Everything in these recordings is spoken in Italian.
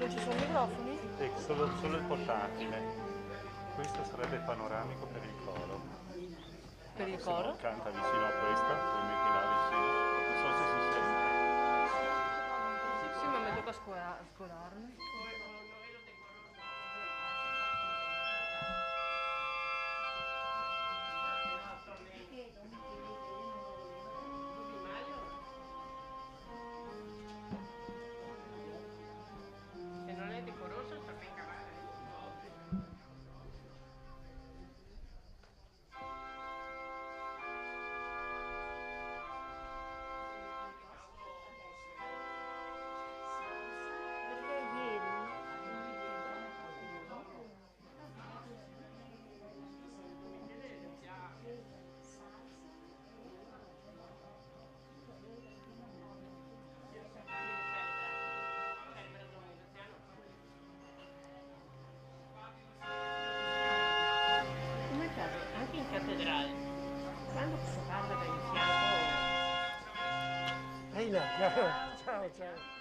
non ci sono microfoni? Ecco, solo il portatile. Questo sarebbe panoramico per il coro. Per il Se no coro? canta vicino a questa, poi metti là vicino. Non so se si sente. Sì, ma mi tocca scolarmi. Se non è decoroso, sta ben cavare. Come fate? Anche in cattedrale, quando si parla del fianco, Ehi là, ciao, ciao.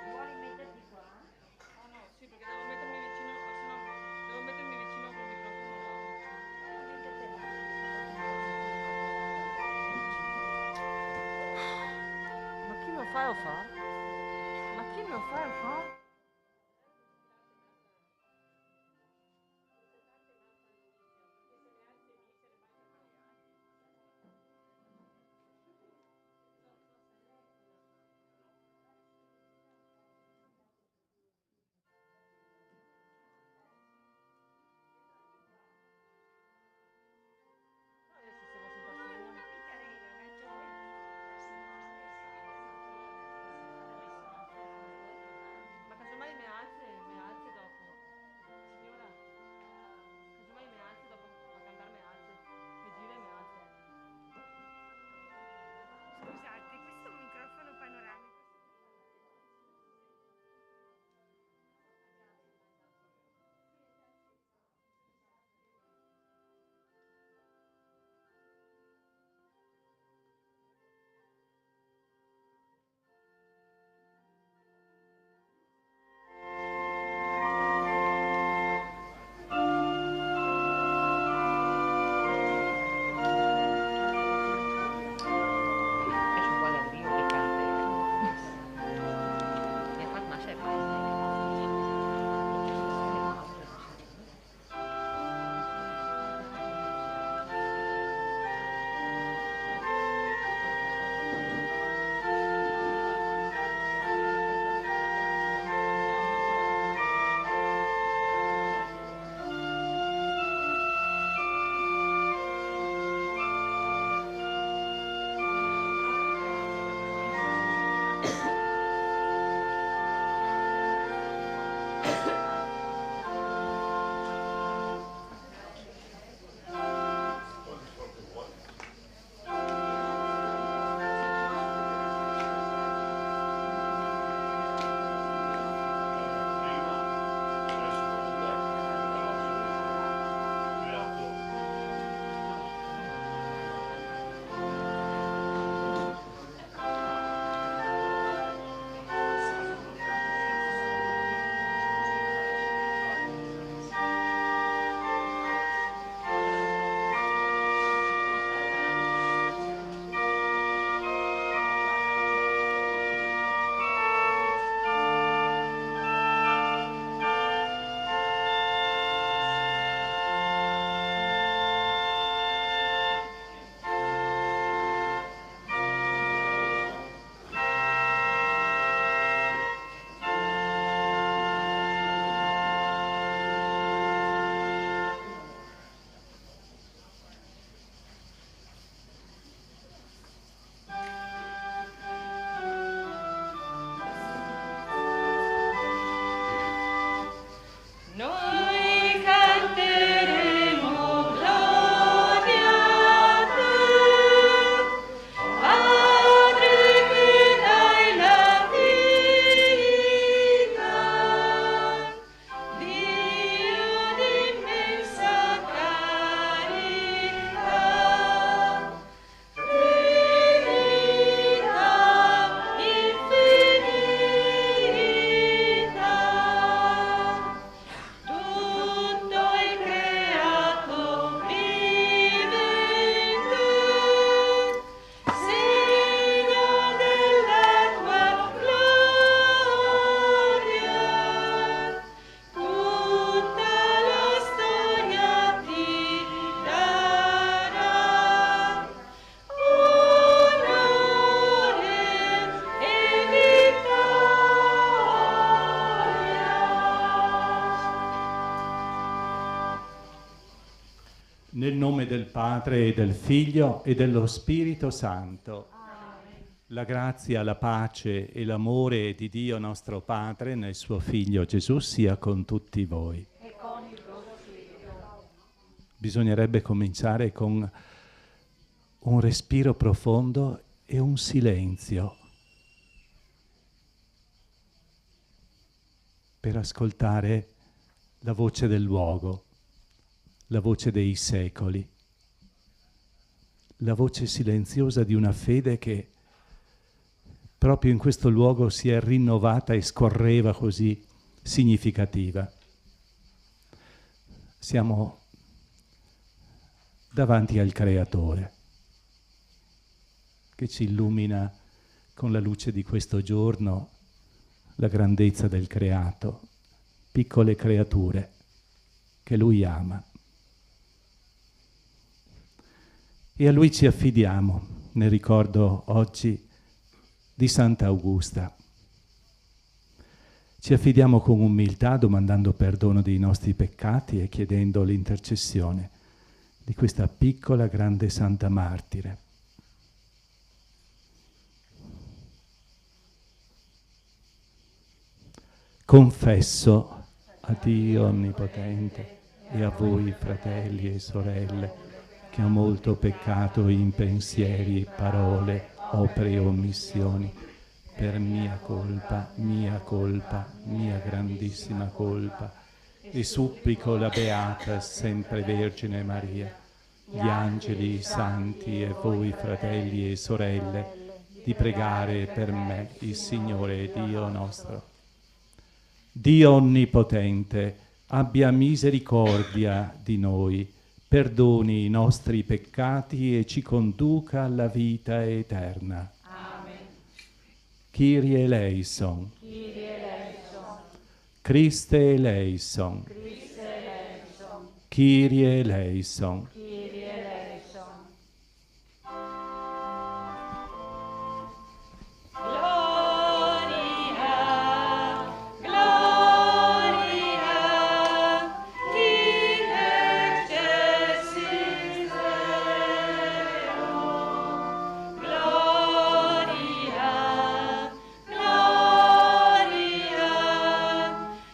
Vuoi metterti qua? Oh no, sì, perché devo mettermi vicino, se no devo mettermi vicino col microfono. Ma chi lo fa o fa? Ma chi lo fa o fa? Adesso siamo sentati. Ma Nel nome del Padre e del Figlio e dello Spirito Santo. Amen. La grazia, la pace e l'amore di Dio nostro Padre nel suo Figlio Gesù sia con tutti voi. E con il tuo spirito. Bisognerebbe cominciare con un respiro profondo e un silenzio per ascoltare la voce del luogo, la voce dei secoli, la voce silenziosa di una fede che proprio in questo luogo si è rinnovata e scorreva così significativa. Siamo davanti al Creatore che ci illumina con la luce di questo giorno la grandezza del creato, piccole creature che Lui ama. E a Lui ci affidiamo, nel ricordo oggi di Santa Augusta. Ci affidiamo con umiltà, domandando perdono dei nostri peccati e chiedendo l'intercessione di questa piccola grande santa martire. Confesso a Dio Onnipotente e a voi, fratelli e sorelle, che ho molto peccato in pensieri, parole, opere e omissioni, per mia colpa, mia grandissima colpa, e supplico la Beata sempre Vergine Maria, gli angeli, i santi e voi, fratelli e sorelle, di pregare per me il Signore Dio nostro. Dio Onnipotente, abbia misericordia di noi, perdoni i nostri peccati e ci conduca alla vita eterna. Amen. Kyrie eleison. Kyrie eleison. Christe eleison. Christe eleison. Kyrie eleison. Kyrie eleison. Gloria, gloria, in excelsis Deo. Gloria, gloria,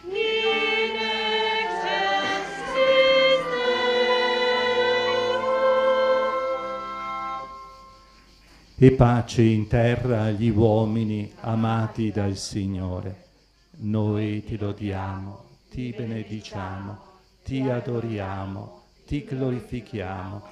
in excelsis Deo. E pace in terra agli uomini amati dal Signore. Noi ti lodiamo, ti benediciamo, ti adoriamo, ti glorifichiamo,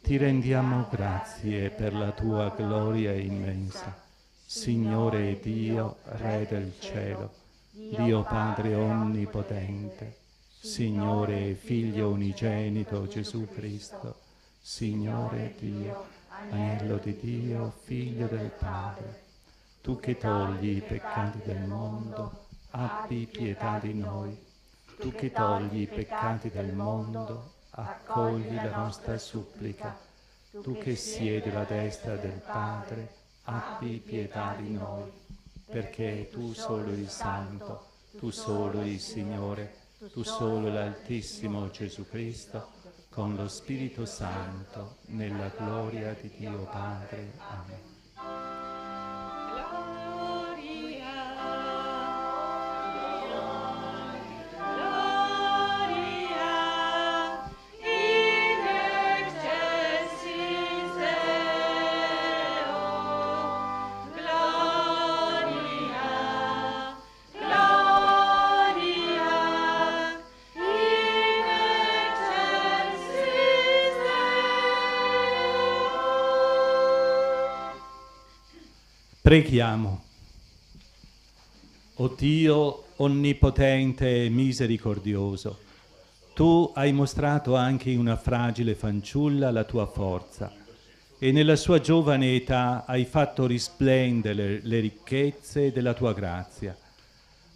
ti rendiamo grazie per la tua gloria immensa. Signore Dio, Re del cielo, Dio Padre Onnipotente, Signore Figlio Unigenito Gesù Cristo, Signore Dio, Agnello di Dio, Figlio del Padre, tu che togli i peccati del mondo, abbi pietà di noi. Tu che togli i peccati del mondo, accogli la nostra supplica. Tu che siedi alla destra del Padre, abbi pietà di noi. Perché tu solo il Santo, tu solo il Signore, tu solo l'Altissimo Gesù Cristo, con lo Spirito Santo, nella gloria di Dio Padre. Amen. Gloria, in excelsis Deo. Gloria, gloria, in excelsis Deo. Preghiamo. O Dio onnipotente e misericordioso, tu hai mostrato anche in una fragile fanciulla la tua forza e nella sua giovane età hai fatto risplendere le ricchezze della tua grazia.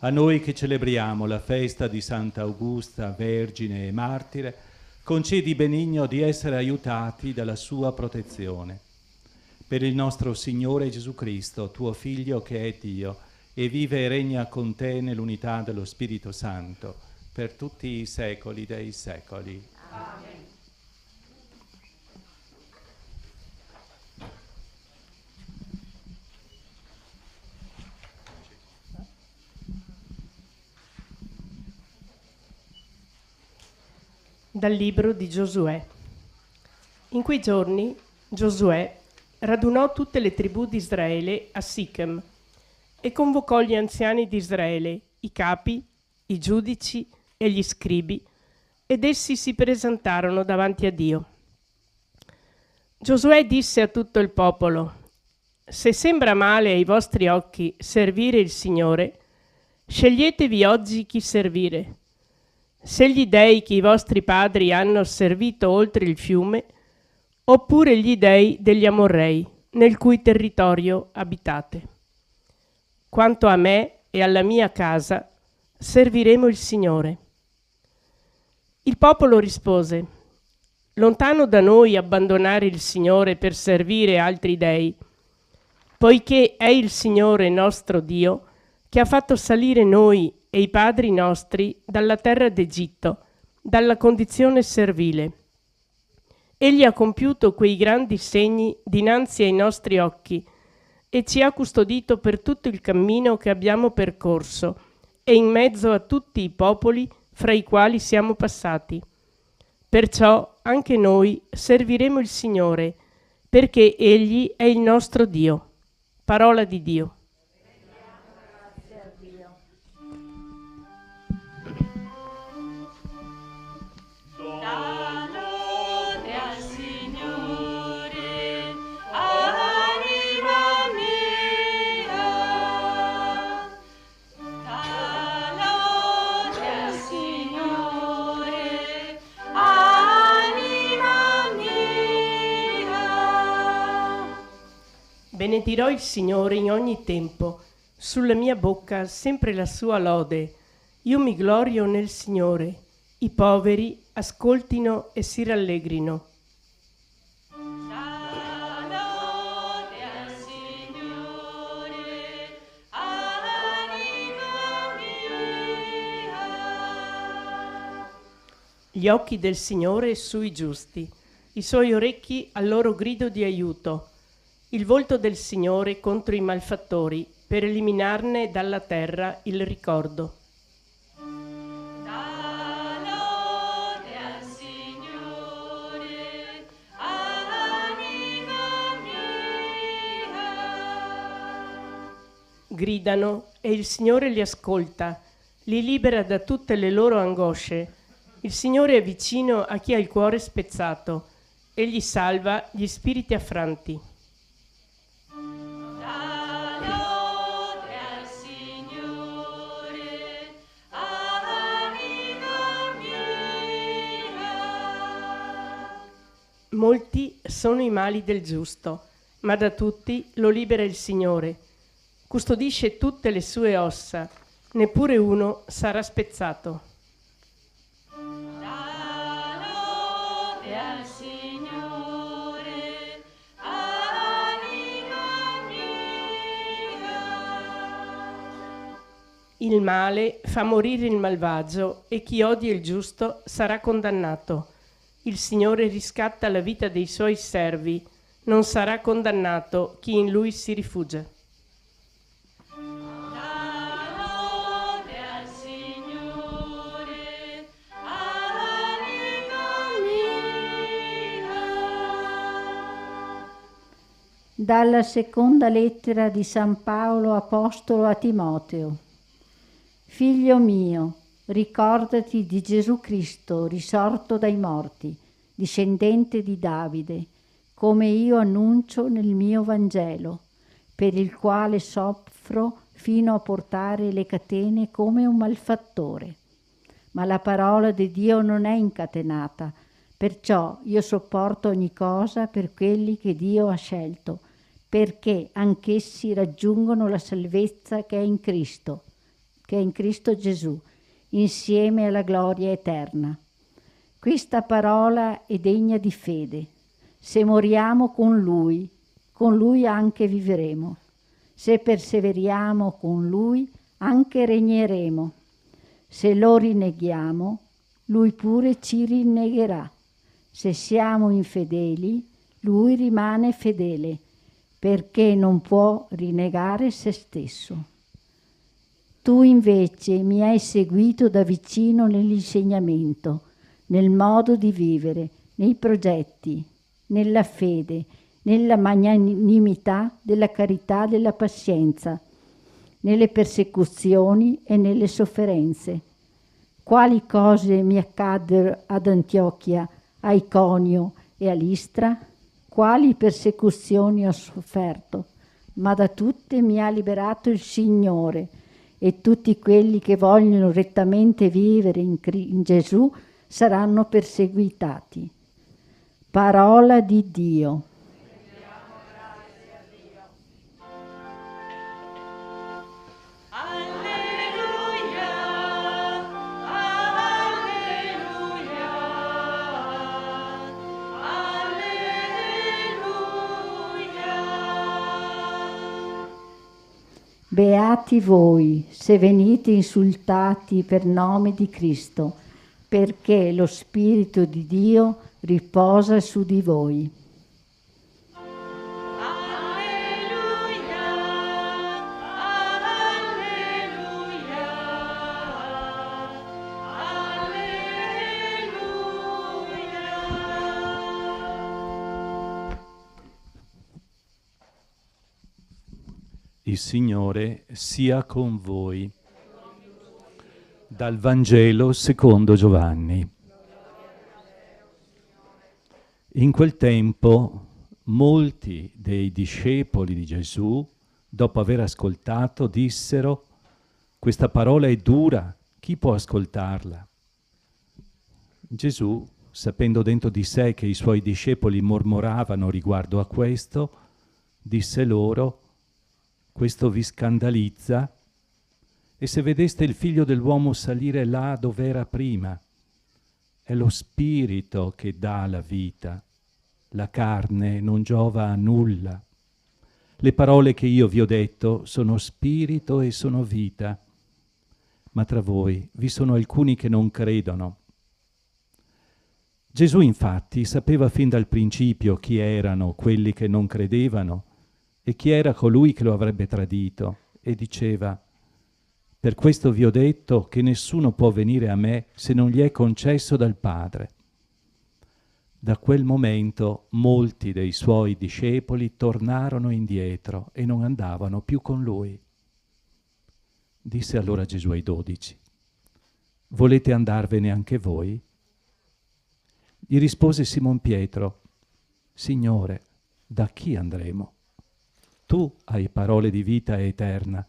A noi che celebriamo la festa di Santa Augusta, Vergine e Martire, concedi benigno di essere aiutati dalla sua protezione. Per il nostro Signore Gesù Cristo, tuo Figlio che è Dio, e vive e regna con te nell'unità dello Spirito Santo, per tutti i secoli dei secoli. Amen. Dal libro di Giosuè. In quei giorni Giosuè radunò tutte le tribù di Israele a Sichem e convocò gli anziani di Israele, i capi, i giudici e gli scribi, ed essi si presentarono davanti a Dio. Giosuè disse a tutto il popolo: «Se sembra male ai vostri occhi servire il Signore, sceglietevi oggi chi servire. Se gli dei che i vostri padri hanno servito oltre il fiume, oppure gli dei degli Amorrei, nel cui territorio abitate. Quanto a me e alla mia casa, serviremo il Signore». Il popolo rispose: «Lontano da noi abbandonare il Signore per servire altri dei, poiché è il Signore nostro Dio che ha fatto salire noi e i padri nostri dalla terra d'Egitto, dalla condizione servile. Egli ha compiuto quei grandi segni dinanzi ai nostri occhi e ci ha custodito per tutto il cammino che abbiamo percorso e in mezzo a tutti i popoli fra i quali siamo passati. Perciò anche noi serviremo il Signore, perché Egli è il nostro Dio». Parola di Dio. Grazie a Dio. Da lode al Signore, anima mia. Da lode al Signore, anima mia. Benedirò il Signore in ogni tempo, sulla mia bocca sempre la sua lode. Io mi glorio nel Signore, i poveri ascoltino e si rallegrino. Da lode al Signore, anima mia. Gli occhi del Signore sui giusti, i suoi orecchi al loro grido di aiuto. Il volto del Signore contro i malfattori, per eliminarne dalla terra il ricordo. Da lode al Signore, anima mia. Gridano e il Signore li ascolta, li libera da tutte le loro angosce. Il Signore è vicino a chi ha il cuore spezzato, egli salva gli spiriti affranti. Da lode al Signore, anima mia. Molti sono i mali del giusto, ma da tutti lo libera il Signore. Custodisce tutte le sue ossa, neppure uno sarà spezzato. Da lode al Signore, anima mia. Il male fa morire il malvagio e chi odia il giusto sarà condannato. Il Signore riscatta la vita dei suoi servi, non sarà condannato chi in lui si rifugia. Da lode al Signore, anima mia. Dalla seconda lettera di San Paolo Apostolo a Timoteo. Figlio mio, ricordati di Gesù Cristo risorto dai morti, discendente di Davide, come io annuncio nel mio Vangelo, per il quale soffro fino a portare le catene come un malfattore. Ma la parola di Dio non è incatenata, perciò io sopporto ogni cosa per quelli che Dio ha scelto, perché anch'essi raggiungono la salvezza che è in Cristo Gesù, insieme alla gloria eterna. Questa parola è degna di fede. Se moriamo con Lui anche vivremo. Se perseveriamo con Lui, anche regneremo. Se lo rinneghiamo, Lui pure ci rinnegherà. Se siamo infedeli, Lui rimane fedele, perché non può rinnegare se stesso. Tu invece mi hai seguito da vicino nell'insegnamento, nel modo di vivere, nei progetti, nella fede, nella magnanimità, della carità, della pazienza, nelle persecuzioni e nelle sofferenze. Quali cose mi accaddero ad Antiochia, a Iconio e a Listra? Quali persecuzioni ho sofferto? Ma da tutte mi ha liberato il Signore, e tutti quelli che vogliono rettamente vivere in Gesù saranno perseguitati. Parola di Dio. Beati voi, se venite insultati per nome di Cristo, perché lo Spirito di Dio riposa su di voi. Il Signore sia con voi. Dal Vangelo secondo Giovanni. In quel tempo molti dei discepoli di Gesù, dopo aver ascoltato, dissero: questa parola è dura, chi può ascoltarla? Gesù, sapendo dentro di sé che i suoi discepoli mormoravano riguardo a questo, disse loro: questo vi scandalizza? E se vedeste il Figlio dell'uomo salire là dove era prima, è lo Spirito che dà la vita, la carne non giova a nulla. Le parole che io vi ho detto sono spirito e sono vita, ma tra voi vi sono alcuni che non credono. Gesù infatti sapeva fin dal principio chi erano quelli che non credevano e chi era colui che lo avrebbe tradito, e diceva: per questo vi ho detto che nessuno può venire a me se non gli è concesso dal Padre. Da quel momento molti dei suoi discepoli tornarono indietro e non andavano più con lui. Disse allora Gesù ai 12: volete andarvene anche voi? Gli rispose Simon Pietro: Signore, da chi andremo? Tu hai parole di vita eterna,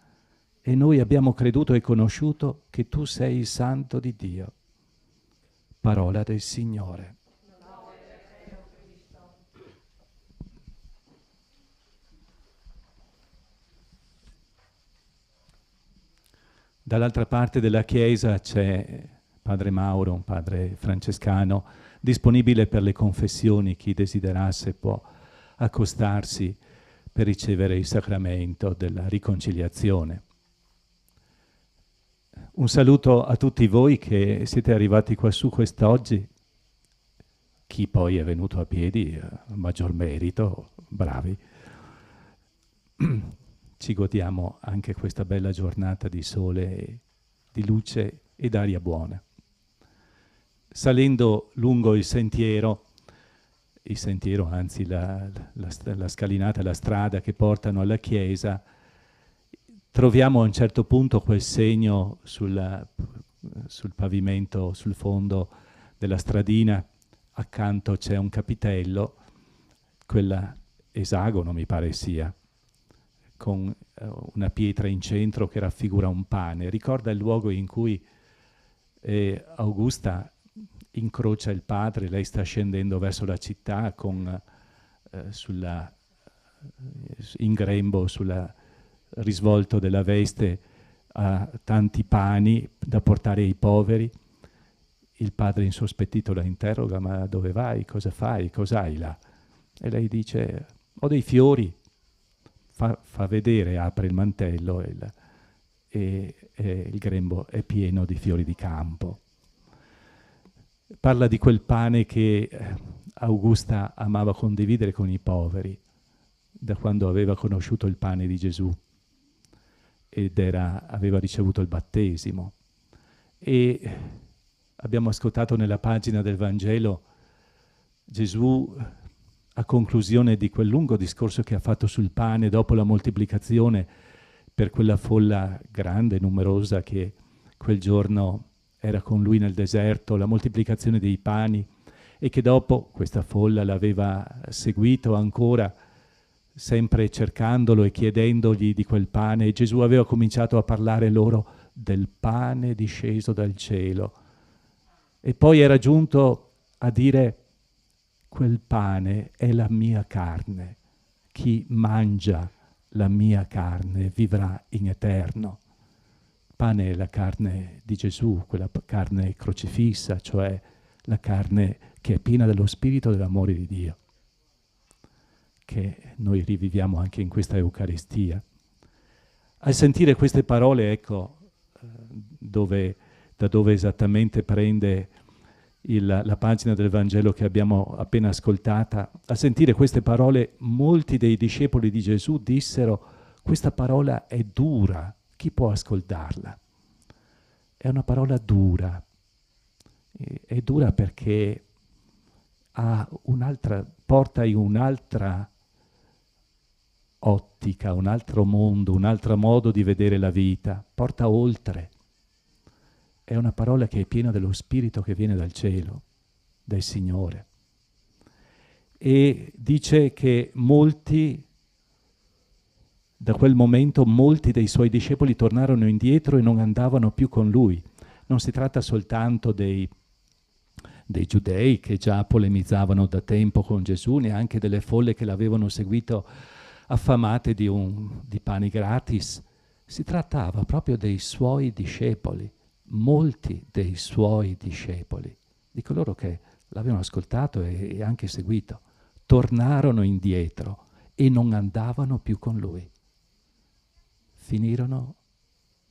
e noi abbiamo creduto e conosciuto che tu sei il Santo di Dio. Parola del Signore. Dall'altra parte della chiesa c'è padre Mauro, un padre francescano, disponibile per le confessioni. Chi desiderasse può accostarsi per ricevere il sacramento della riconciliazione. Un saluto a tutti voi che siete arrivati quassù quest'oggi. Chi poi è venuto a piedi, maggior merito, bravi. Ci godiamo anche questa bella giornata di sole, di luce e d'aria buona. Salendo lungo il sentiero, anzi la scalinata, la strada che portano alla chiesa, troviamo a un certo punto quel segno sul pavimento, sul fondo della stradina. Accanto c'è un capitello, quella esagono mi pare sia, con una pietra in centro che raffigura un pane. Ricorda il luogo in cui Augusta incrocia il padre. Lei sta scendendo verso la città con in grembo, sul risvolto della veste, ha tanti pani da portare ai poveri. Il padre insospettito la interroga: ma dove vai? Cosa fai? Cos'hai là? E lei dice: ho dei fiori. Fa vedere, apre il mantello e il grembo è pieno di fiori di campo. Parla di quel pane che Augusta amava condividere con i poveri da quando aveva conosciuto il pane di Gesù ed aveva ricevuto il battesimo. E abbiamo ascoltato nella pagina del Vangelo, Gesù, a conclusione di quel lungo discorso che ha fatto sul pane dopo la moltiplicazione per quella folla grande, numerosa che quel giorno era con lui nel deserto, la moltiplicazione dei pani, e che dopo questa folla l'aveva seguito ancora, sempre cercandolo e chiedendogli di quel pane, e Gesù aveva cominciato a parlare loro del pane disceso dal cielo. E poi era giunto a dire: quel pane è la mia carne, chi mangia la mia carne vivrà in eterno. Pane è la carne di Gesù, quella carne crocifissa, cioè la carne che è piena dello spirito e dell'amore di Dio, che noi riviviamo anche in questa Eucaristia. Al sentire queste parole, ecco da dove esattamente prende la pagina del Vangelo che abbiamo appena ascoltata. A sentire queste parole, molti dei discepoli di Gesù dissero: questa parola è dura, chi può ascoltarla? È una parola dura. È dura perché porta in un'altra ottica, un altro mondo, un altro modo di vedere la vita, porta oltre. È una parola che è piena dello Spirito che viene dal cielo, dal Signore. E dice che da quel momento molti dei suoi discepoli tornarono indietro e non andavano più con lui. Non si tratta soltanto dei giudei che già polemizzavano da tempo con Gesù, neanche delle folle che l'avevano seguito affamate di pani gratis. Si trattava proprio dei suoi discepoli, molti dei suoi discepoli, di coloro che l'avevano ascoltato e anche seguito, tornarono indietro e non andavano più con lui.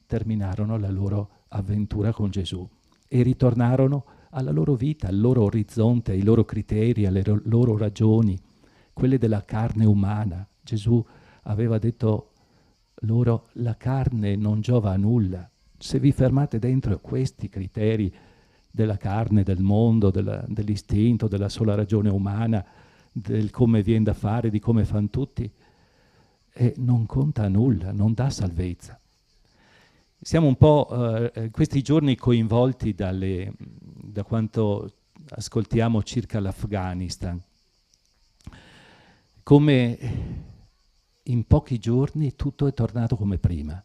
Terminarono la loro avventura con Gesù e ritornarono alla loro vita, al loro orizzonte, ai loro criteri, alle loro ragioni, quelle della carne umana. Gesù aveva detto loro: la carne non giova a nulla. Se vi fermate dentro questi criteri della carne, del mondo, dell'istinto, della sola ragione umana, del come viene da fare, di come fanno tutti, non conta nulla, non dà salvezza. Siamo un po' questi giorni coinvolti da quanto ascoltiamo circa l'Afghanistan. Come in pochi giorni tutto è tornato come prima.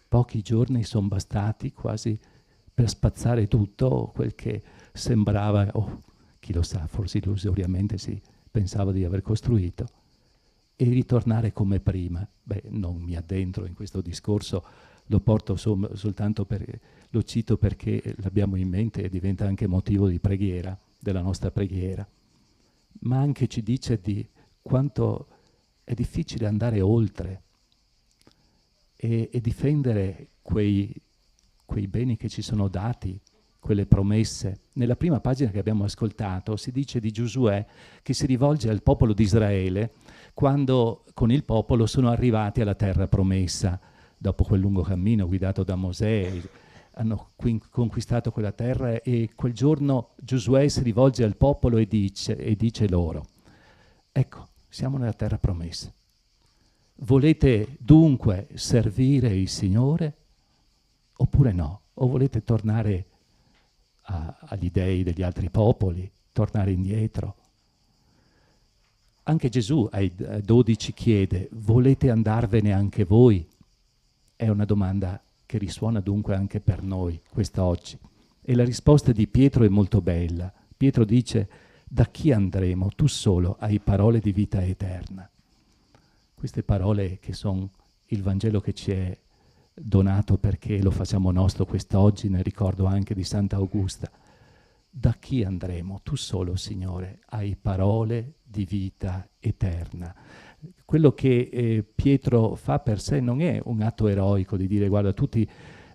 Pochi giorni sono bastati quasi per spazzare tutto quel che sembrava, chi lo sa, forse illusoriamente si pensava di aver costruito, e ritornare come prima. Non mi addentro in questo discorso, lo porto soltanto lo cito perché l'abbiamo in mente e diventa anche motivo di preghiera, della nostra preghiera. Ma anche ci dice di quanto è difficile andare oltre e difendere quei beni che ci sono dati, quelle promesse. Nella prima pagina che abbiamo ascoltato si dice di Giosuè che si rivolge al popolo di Israele quando con il popolo sono arrivati alla terra promessa. Dopo quel lungo cammino guidato da Mosè, hanno conquistato quella terra, e quel giorno Giosuè si rivolge al popolo e dice loro: ecco, siamo nella terra promessa. Volete dunque servire il Signore oppure no? O volete tornare agli dei degli altri popoli, tornare indietro? Anche Gesù ai 12 chiede: volete andarvene anche voi? È una domanda che risuona dunque anche per noi quest'oggi. E la risposta di Pietro è molto bella. Pietro dice: da chi andremo? Tu solo hai parole di vita eterna. Queste parole che sono il Vangelo che ci è donato perché lo facciamo nostro quest'oggi, nel ricordo anche di Santa Augusta. Da chi andremo? Tu solo, Signore, hai parole di vita eterna. Quello che Pietro fa per sé non è un atto eroico di dire: guarda,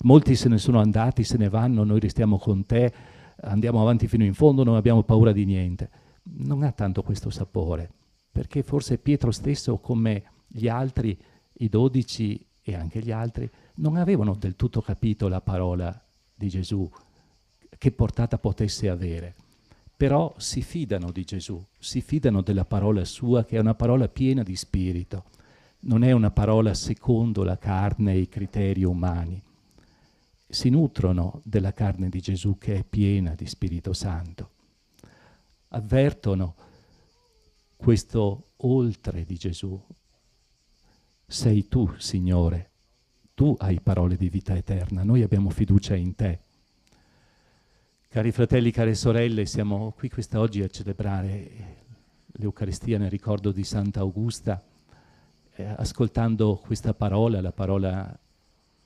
molti se ne sono andati, se ne vanno, noi restiamo con te, andiamo avanti fino in fondo, non abbiamo paura di niente. Non ha tanto questo sapore, perché forse Pietro stesso, come gli altri, i 12 e anche gli altri, non avevano del tutto capito la parola di Gesù, che portata potesse avere. Però si fidano di Gesù, si fidano della parola sua, che è una parola piena di spirito. Non è una parola secondo la carne e i criteri umani. Si nutrono della carne di Gesù, che è piena di Spirito Santo. Avvertono questo oltre di Gesù. Sei tu, Signore, tu hai parole di vita eterna, noi abbiamo fiducia in te. Cari fratelli, care sorelle, siamo qui quest'oggi a celebrare l'Eucaristia nel ricordo di Santa Augusta, ascoltando questa parola, la parola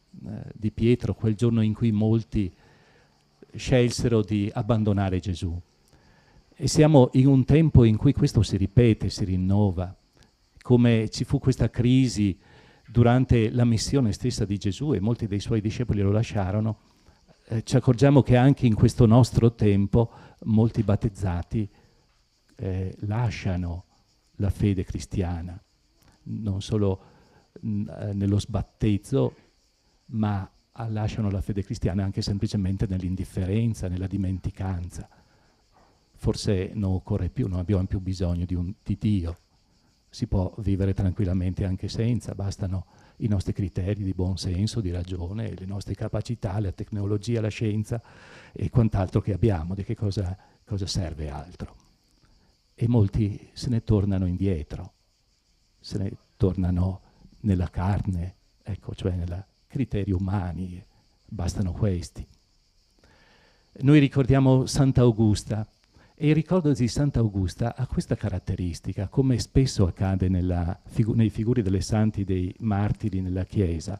di Pietro, quel giorno in cui molti scelsero di abbandonare Gesù. E siamo in un tempo in cui questo si ripete, si rinnova, come ci fu questa crisi durante la missione stessa di Gesù e molti dei suoi discepoli lo lasciarono. Ci accorgiamo che anche in questo nostro tempo molti battezzati lasciano la fede cristiana, non solo nello sbattezzo, ma lasciano la fede cristiana anche semplicemente nell'indifferenza, nella dimenticanza. Forse non occorre più, non abbiamo più bisogno di Dio. Si può vivere tranquillamente anche senza, bastano i nostri criteri di buon senso, di ragione, le nostre capacità, la tecnologia, la scienza e quant'altro che abbiamo, di che cosa serve altro. E molti se ne tornano indietro, se ne tornano nella carne, ecco, cioè nei criteri umani, bastano questi. Noi ricordiamo Santa Augusta, e il ricordo di Santa Augusta ha questa caratteristica, come spesso accade nei figuri delle santi dei martiri nella Chiesa,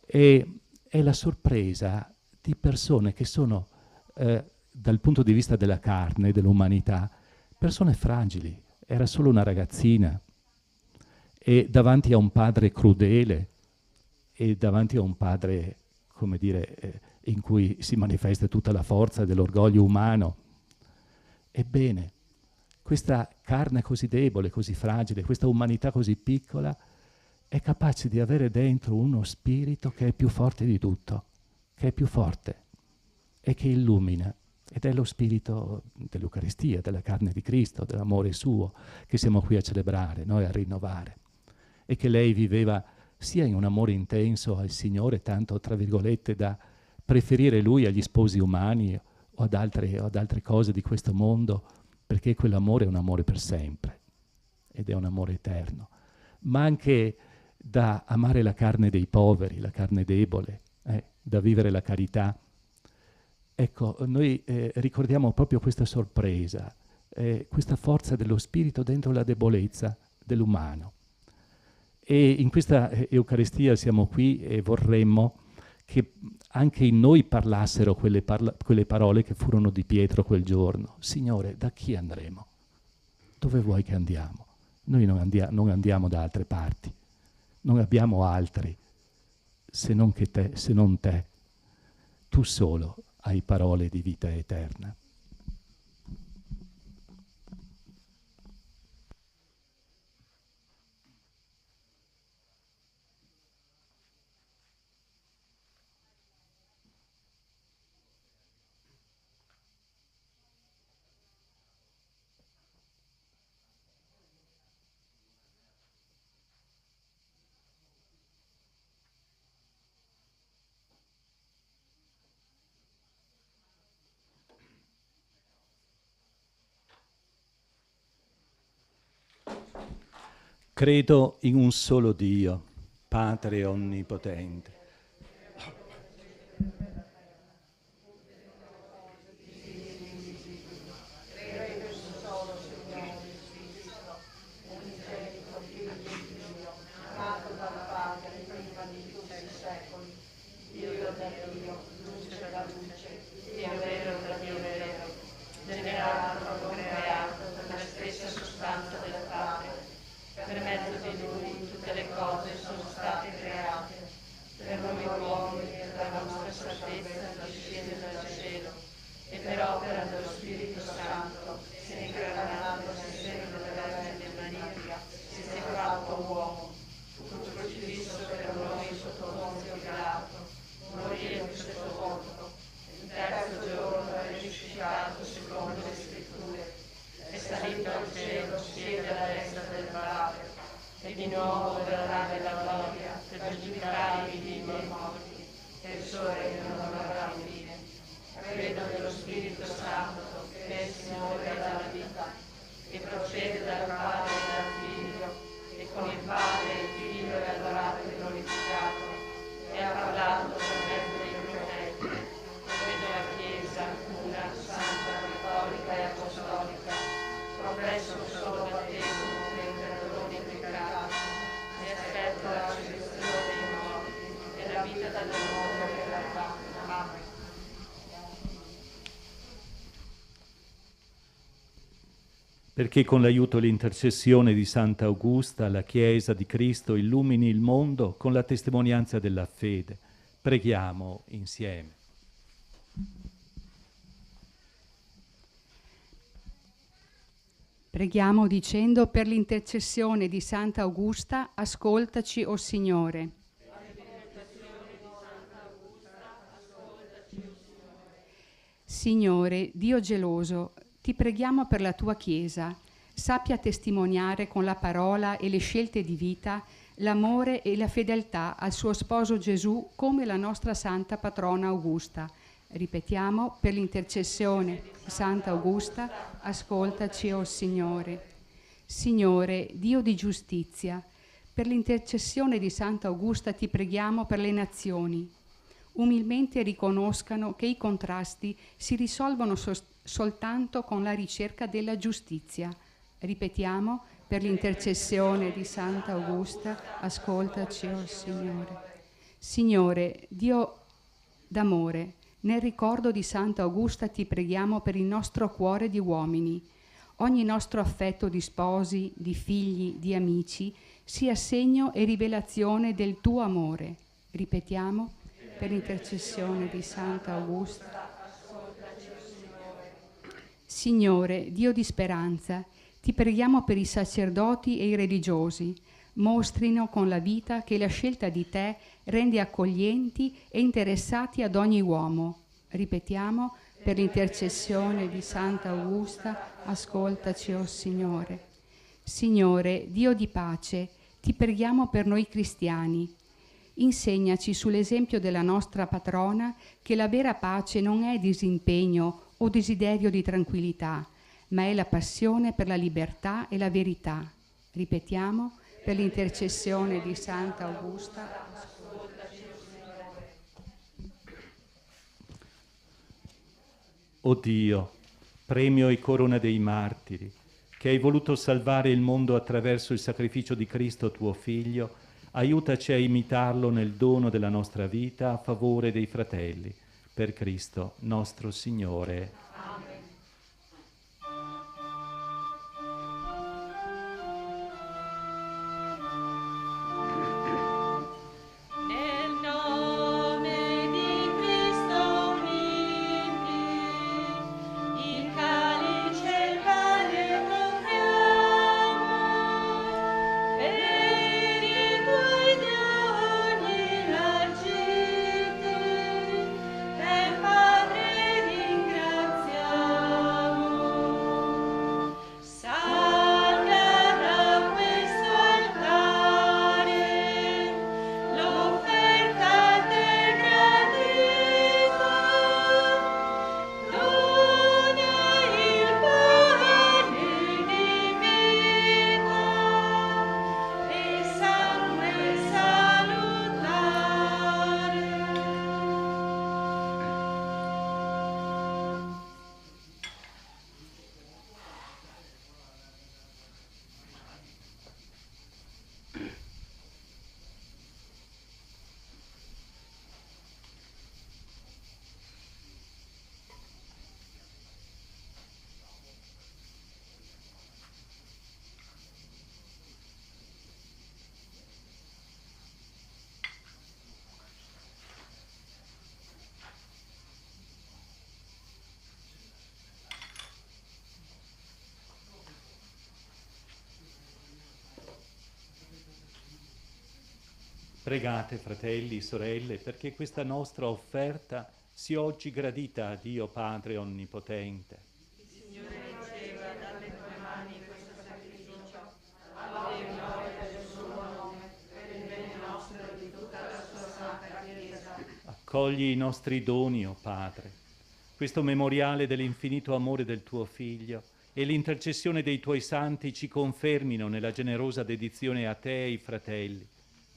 è la sorpresa di persone che sono, dal punto di vista della carne, dell'umanità, persone fragili. Era solo una ragazzina e davanti a un padre crudele e davanti a un padre, come dire, in cui si manifesta tutta la forza dell'orgoglio umano. Ebbene, questa carne così debole, così fragile, questa umanità così piccola, è capace di avere dentro uno spirito che è più forte di tutto, che è più forte e che illumina. Ed è lo spirito dell'Eucaristia, della carne di Cristo, dell'amore suo, che siamo qui a celebrare, noi a rinnovare. E che lei viveva sia in un amore intenso al Signore, tanto, tra virgolette, da preferire Lui agli sposi umani o ad altre cose di questo mondo, perché quell'amore è un amore per sempre ed è un amore eterno, ma anche da amare la carne dei poveri, la carne debole, da vivere la carità. Ecco, noi ricordiamo proprio questa sorpresa, questa forza dello spirito dentro la debolezza dell'umano. E in questa Eucaristia siamo qui e vorremmo che anche in noi parlassero quelle parole che furono di Pietro quel giorno. Signore, da chi andremo? Dove vuoi che andiamo? Noi non andiamo da altre parti, non abbiamo altri se non te. Tu solo hai parole di vita eterna. Credo in un solo Dio, Padre onnipotente, e di nuovo verrà nella gloria per giudicare i vivi e i morti, e il suo regno non avrà fine. Credo nello Spirito Santo, che è il Signore della vita, che procede dal Padre e dal Figlio, e con il Padre e il Figlio è adorato e glorificato, e ha parlato per mezzo dei profeti. Credo la Chiesa, una, santa, cattolica e apostolica, professo un solo battesimo per il perdono dei peccati, e aspetto la resurrezione dei morti e la vita del nuovo che verrà. Amen. Perché con l'aiuto e l'intercessione di Santa Augusta la Chiesa di Cristo illumini il mondo con la testimonianza della fede. Preghiamo insieme. Preghiamo dicendo: per l'intercessione di Santa Augusta, ascoltaci, o Signore. Signore, Dio geloso, ti preghiamo per la tua Chiesa. Sappia testimoniare con la parola e le scelte di vita l'amore e la fedeltà al suo sposo Gesù, come la nostra Santa Patrona Augusta. Ripetiamo: per l'intercessione di Santa Augusta, ascoltaci, o Signore. Signore, Dio di giustizia, per l'intercessione di Santa Augusta ti preghiamo per le nazioni. Umilmente riconoscano che i contrasti si risolvono soltanto con la ricerca della giustizia. Ripetiamo: per l'intercessione di Santa Augusta, ascoltaci, o Signore. Signore, Dio d'amore, nel ricordo di Santa Augusta ti preghiamo per il nostro cuore di uomini. Ogni nostro affetto di sposi, di figli, di amici sia segno e rivelazione del tuo amore. Ripetiamo: per l'intercessione di Santa Augusta. Signore, Dio di speranza, ti preghiamo per i sacerdoti e i religiosi. Mostrino con la vita che la scelta di te rende accoglienti e interessati ad ogni uomo. Ripetiamo: per l'intercessione di Santa Augusta, ascoltaci, o Signore. Signore, Dio di pace, ti preghiamo per noi cristiani. Insegnaci sull'esempio della nostra patrona che la vera pace non è disimpegno o desiderio di tranquillità, ma è la passione per la libertà e la verità. Ripetiamo: per l'intercessione di Santa Augusta. O Dio, premio e corona dei martiri, che hai voluto salvare il mondo attraverso il sacrificio di Cristo tuo Figlio, aiutaci a imitarlo nel dono della nostra vita a favore dei fratelli. Per Cristo nostro Signore. Pregate, fratelli, sorelle, perché questa nostra offerta sia oggi gradita a Dio Padre Onnipotente. Il Signore riceva dalle tue mani questo sacrificio, a lode e gloria del suo Accogli i nostri doni, o Padre, questo memoriale dell'infinito amore del tuo Figlio, e l'intercessione dei tuoi santi ci confermino nella generosa dedizione a te e ai fratelli,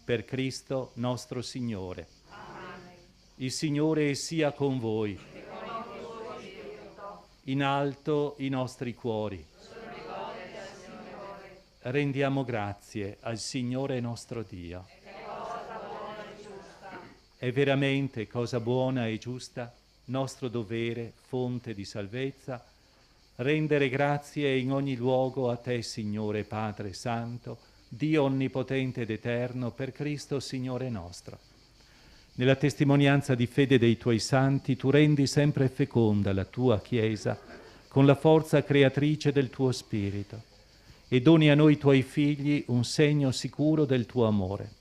per Cristo nostro Signore. Amen. Il Signore sia con voi. E con il tuo spirito. In alto i nostri cuori. Al Signore. Rendiamo grazie al Signore nostro Dio. È cosa buona e giusta. È veramente cosa buona e giusta, nostro dovere, fonte di salvezza, rendere grazie in ogni luogo a te, Signore Padre Santo, Dio onnipotente ed eterno, per Cristo Signore nostro. Nella testimonianza di fede dei tuoi santi, tu rendi sempre feconda la tua Chiesa con la forza creatrice del tuo Spirito e doni a noi tuoi figli un segno sicuro del tuo amore.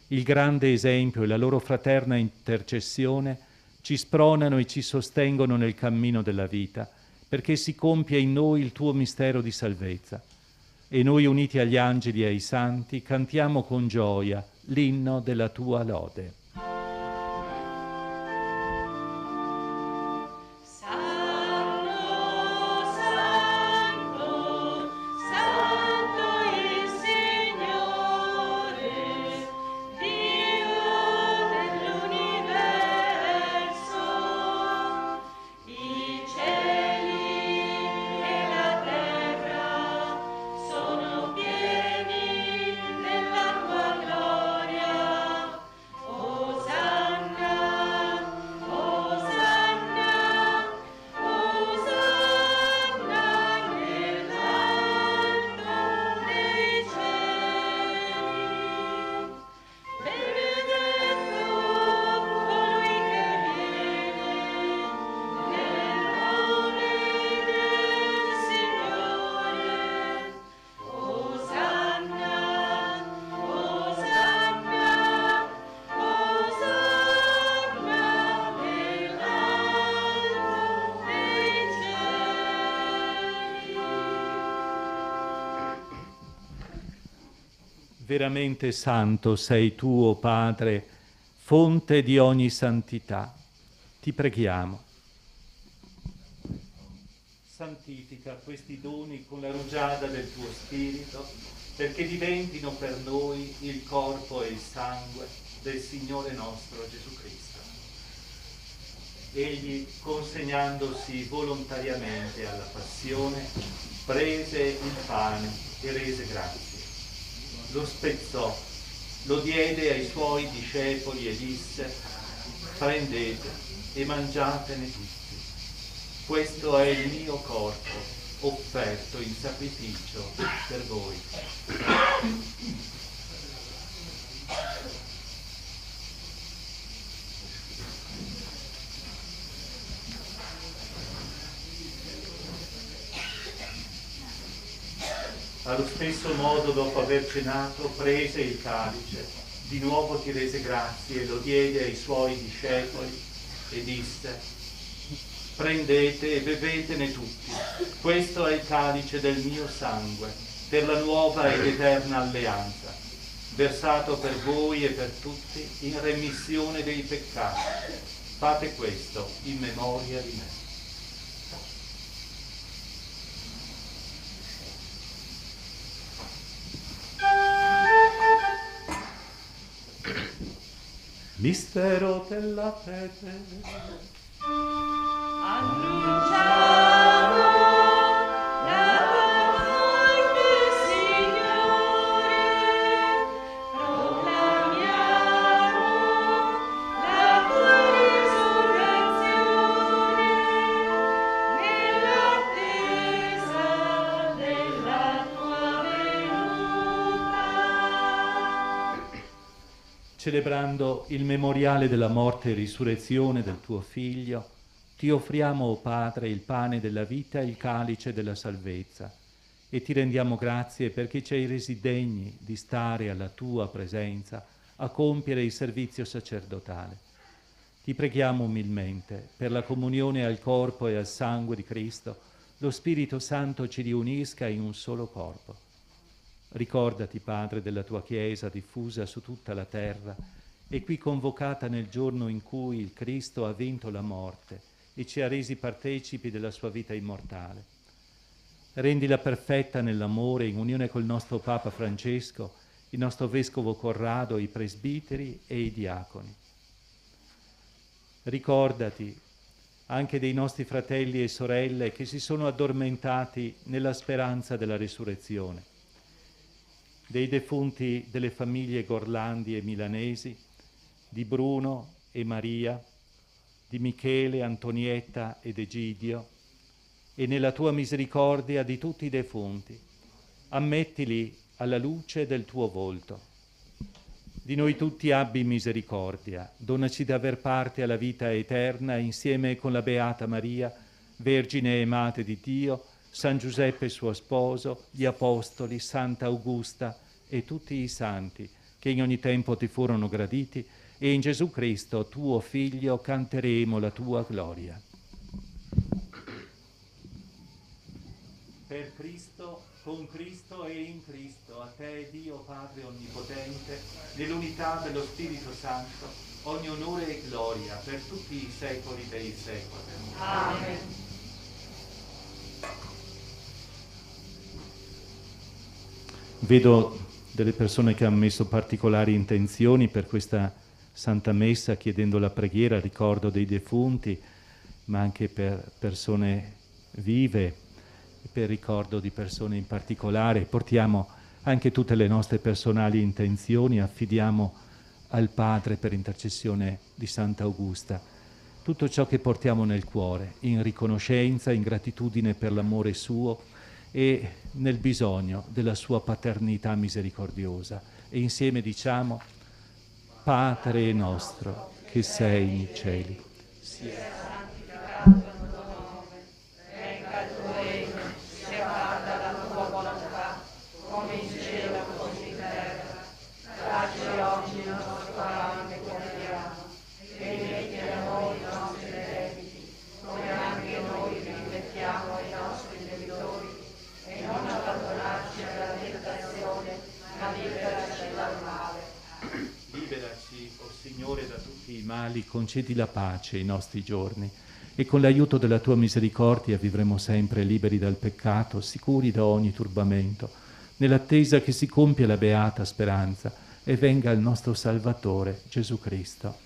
Il grande esempio e la loro fraterna intercessione ci spronano e ci sostengono nel cammino della vita, perché si compie in noi il tuo mistero di salvezza. E noi, uniti agli angeli e ai santi, cantiamo con gioia l'inno della tua lode. Veramente santo sei tu, o Padre, fonte di ogni santità. Ti preghiamo. Santifica questi doni con la rugiada del tuo Spirito, perché diventino per noi il corpo e il sangue del Signore nostro Gesù Cristo. Egli, consegnandosi volontariamente alla passione, prese il pane e rese grazie. Lo spezzò, lo diede ai suoi discepoli e disse: prendete e mangiatene tutti. Questo è il mio corpo, offerto in sacrificio per voi. Allo stesso modo, dopo aver cenato, prese il calice, di nuovo ti rese grazie e lo diede ai suoi discepoli e disse: prendete e bevetene tutti, questo è il calice del mio sangue, per la nuova ed eterna alleanza, versato per voi e per tutti in remissione dei peccati. Fate questo in memoria di me. Mistero della fede. Annunciamo la morte, Signore, proclamiamo la tua risurrezione, nell'attesa della tua venuta. Celebrando il memoriale della morte e risurrezione del tuo Figlio, ti offriamo, o Padre, il pane della vita e il calice della salvezza, e ti rendiamo grazie perché ci hai resi degni di stare alla tua presenza a compiere il servizio sacerdotale. Ti preghiamo umilmente, per la comunione al corpo e al sangue di Cristo, lo Spirito Santo ci riunisca in un solo corpo. Ricordati, Padre, della tua Chiesa diffusa su tutta la terra è qui convocata nel giorno in cui il Cristo ha vinto la morte e ci ha resi partecipi della sua vita immortale. Rendila perfetta nell'amore, in unione col nostro Papa Francesco, il nostro Vescovo Corrado, i presbiteri e i diaconi. Ricordati anche dei nostri fratelli e sorelle che si sono addormentati nella speranza della risurrezione, dei defunti delle famiglie Gorlandi e Milanesi, di Bruno e Maria, di Michele, Antonietta ed Egidio, e nella tua misericordia di tutti i defunti. Ammettili alla luce del tuo volto. Di noi tutti abbi misericordia, donaci di aver parte alla vita eterna insieme con la Beata Maria, Vergine e Madre di Dio, San Giuseppe suo sposo, gli Apostoli, Santa Augusta e tutti i santi che in ogni tempo ti furono graditi, e in Gesù Cristo, tuo Figlio, canteremo la tua gloria. Per Cristo, con Cristo e in Cristo, a te Dio Padre Onnipotente, nell'unità dello Spirito Santo, ogni onore e gloria per tutti i secoli dei secoli. Amen. Vedo delle persone che hanno messo particolari intenzioni per questa Santa Messa, chiedendo la preghiera, ricordo dei defunti, ma anche per persone vive, per ricordo di persone in particolare. Portiamo anche tutte le nostre personali intenzioni, affidiamo al Padre per intercessione di Santa Augusta tutto ciò che portiamo nel cuore, in riconoscenza, in gratitudine per l'amore suo e nel bisogno della sua paternità misericordiosa. E insieme diciamo: Padre nostro che sei nei cieli, sia mali, concedi la pace ai nostri giorni e con l'aiuto della tua misericordia vivremo sempre liberi dal peccato, sicuri da ogni turbamento, nell'attesa che si compia la beata speranza e venga il nostro Salvatore, Gesù Cristo.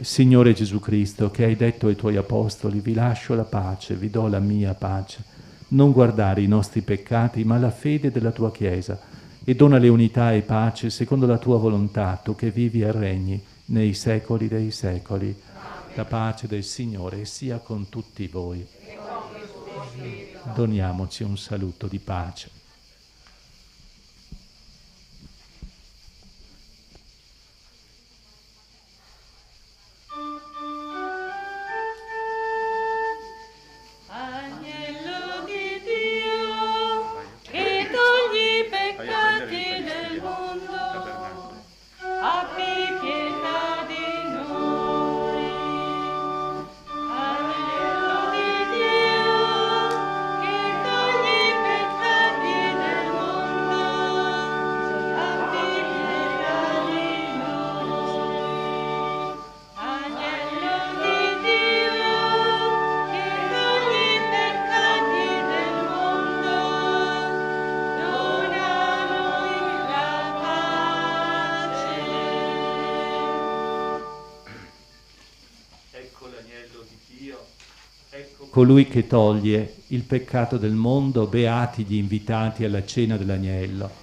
Signore Gesù Cristo, che hai detto ai tuoi apostoli: vi lascio la pace, vi do la mia pace, non guardare i nostri peccati, ma la fede della tua Chiesa, e donale unità e pace secondo la tua volontà, tu che vivi e regni nei secoli dei secoli. Amen. La pace del Signore sia con tutti voi. Doniamoci un saluto di pace. Colui che toglie il peccato del mondo, beati gli invitati alla cena dell'agnello.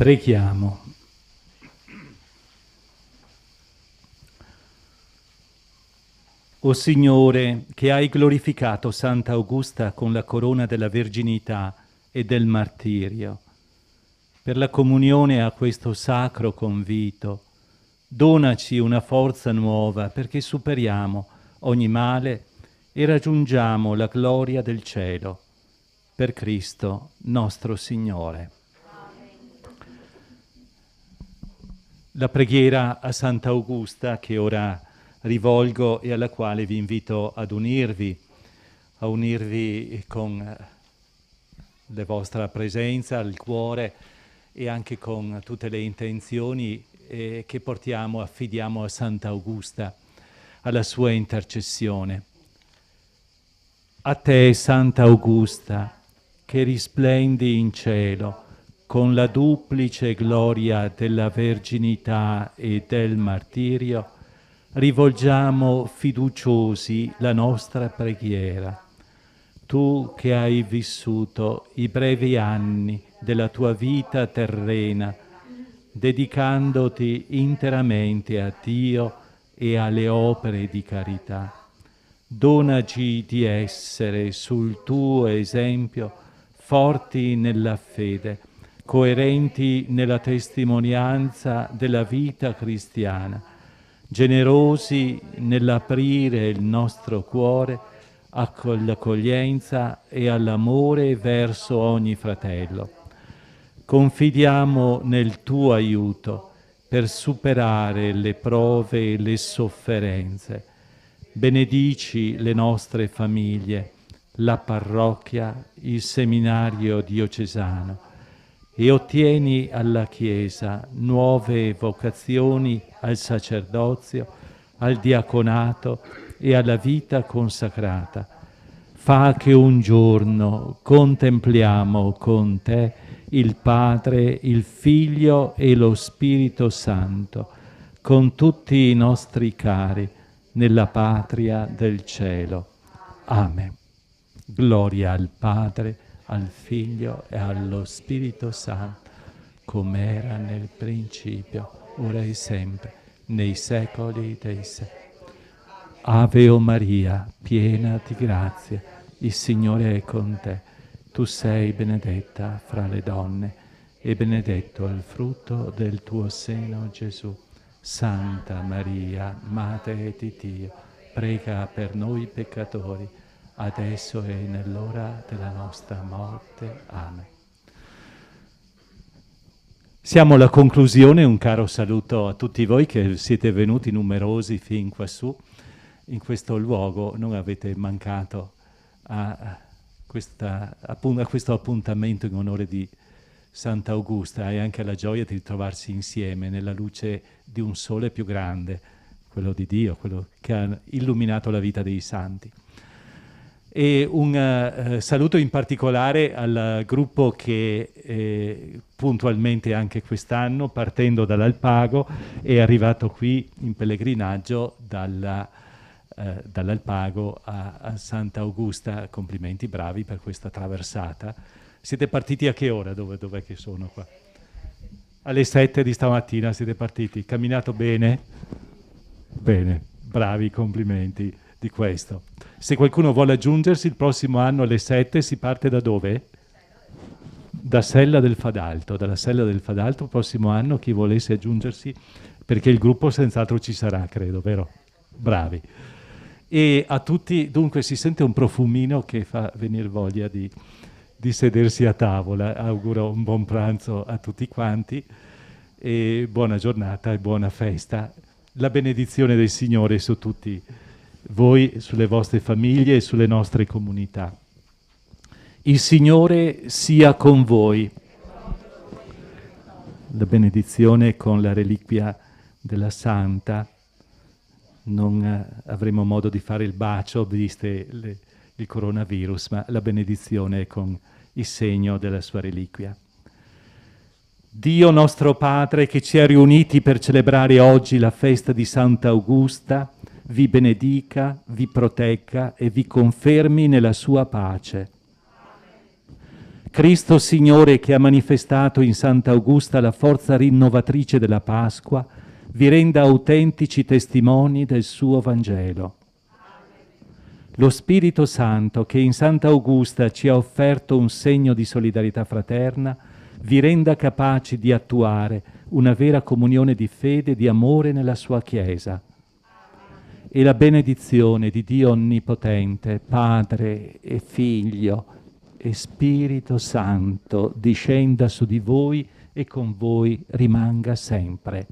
Preghiamo. O Signore, che hai glorificato Santa Augusta con la corona della verginità e del martirio, per la comunione a questo sacro convito, donaci una forza nuova perché superiamo ogni male e raggiungiamo la gloria del cielo. Per Cristo nostro Signore. La preghiera a Santa Augusta che ora rivolgo e alla quale vi invito ad unirvi con la vostra presenza, il cuore e anche con tutte le intenzioni che portiamo, affidiamo a Santa Augusta, alla sua intercessione. A te, Santa Augusta, che risplendi in cielo con la duplice gloria della verginità e del martirio, rivolgiamo fiduciosi la nostra preghiera. Tu che hai vissuto i brevi anni della tua vita terrena, dedicandoti interamente a Dio e alle opere di carità, donaci di essere sul tuo esempio forti nella fede, coerenti nella testimonianza della vita cristiana, generosi nell'aprire il nostro cuore all'accoglienza e all'amore verso ogni fratello. Confidiamo nel tuo aiuto per superare le prove e le sofferenze. Benedici le nostre famiglie, la parrocchia, il seminario diocesano e ottieni alla Chiesa nuove vocazioni al sacerdozio, al diaconato e alla vita consacrata. Fa che un giorno contempliamo con te il Padre, il Figlio e lo Spirito Santo, con tutti i nostri cari, nella patria del cielo. Amen. Gloria al Padre, al Figlio e allo Spirito Santo, come era nel principio, ora e sempre, nei secoli dei secoli. Ave o Maria, piena di grazia, il Signore è con te. Tu sei benedetta fra le donne e benedetto il frutto del tuo seno, Gesù. Santa Maria, Madre di Dio, prega per noi peccatori, adesso e nell'ora della nostra morte. Amen. Siamo alla conclusione, un caro saluto a tutti voi che siete venuti numerosi fin quassù, in questo luogo, non avete mancato a questo appuntamento in onore di Santa Augusta e anche alla gioia di ritrovarsi insieme nella luce di un sole più grande, quello di Dio, quello che ha illuminato la vita dei santi. E un saluto in particolare al gruppo che puntualmente anche quest'anno, partendo dall'Alpago, è arrivato qui in pellegrinaggio dall'Alpago a Santa Augusta. Complimenti, bravi per questa traversata. Siete partiti a che ora? Dov'è che sono qua? Alle 7 di stamattina siete partiti. Camminato bene? Bene, bravi, complimenti di questo. Se qualcuno vuole aggiungersi, il prossimo anno alle 7 si parte da dove? Da Sella del Fadalto. Dalla Sella del Fadalto, il prossimo anno, chi volesse aggiungersi, perché il gruppo senz'altro ci sarà, credo, vero? Bravi. E a tutti, dunque, si sente un profumino che fa venire voglia di sedersi a tavola. Auguro un buon pranzo a tutti quanti e buona giornata e buona festa. La benedizione del Signore su tutti voi, sulle vostre famiglie e sulle nostre comunità. Il Signore sia con voi. La benedizione con la reliquia della Santa. Non avremo modo di fare il bacio, viste il coronavirus, ma la benedizione con il segno della sua reliquia. Dio nostro Padre, che ci ha riuniti per celebrare oggi la festa di Santa Augusta, vi benedica, vi protegga e vi confermi nella sua pace. Cristo Signore, che ha manifestato in Santa Augusta la forza rinnovatrice della Pasqua, vi renda autentici testimoni del suo Vangelo. Lo Spirito Santo, che in Santa Augusta ci ha offerto un segno di solidarietà fraterna, vi renda capaci di attuare una vera comunione di fede e di amore nella sua Chiesa. E la benedizione di Dio Onnipotente, Padre e Figlio e Spirito Santo, discenda su di voi e con voi rimanga sempre.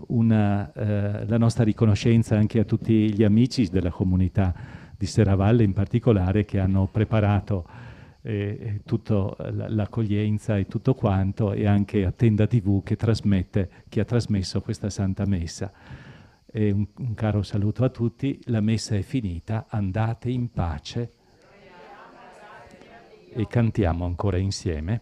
La nostra riconoscenza anche a tutti gli amici della comunità di Serravalle in particolare, che hanno preparato tutta l'accoglienza e tutto quanto, e anche a Tenda TV che ha trasmesso questa Santa Messa. E un caro saluto a tutti. La messa è finita, andate in pace e cantiamo ancora insieme.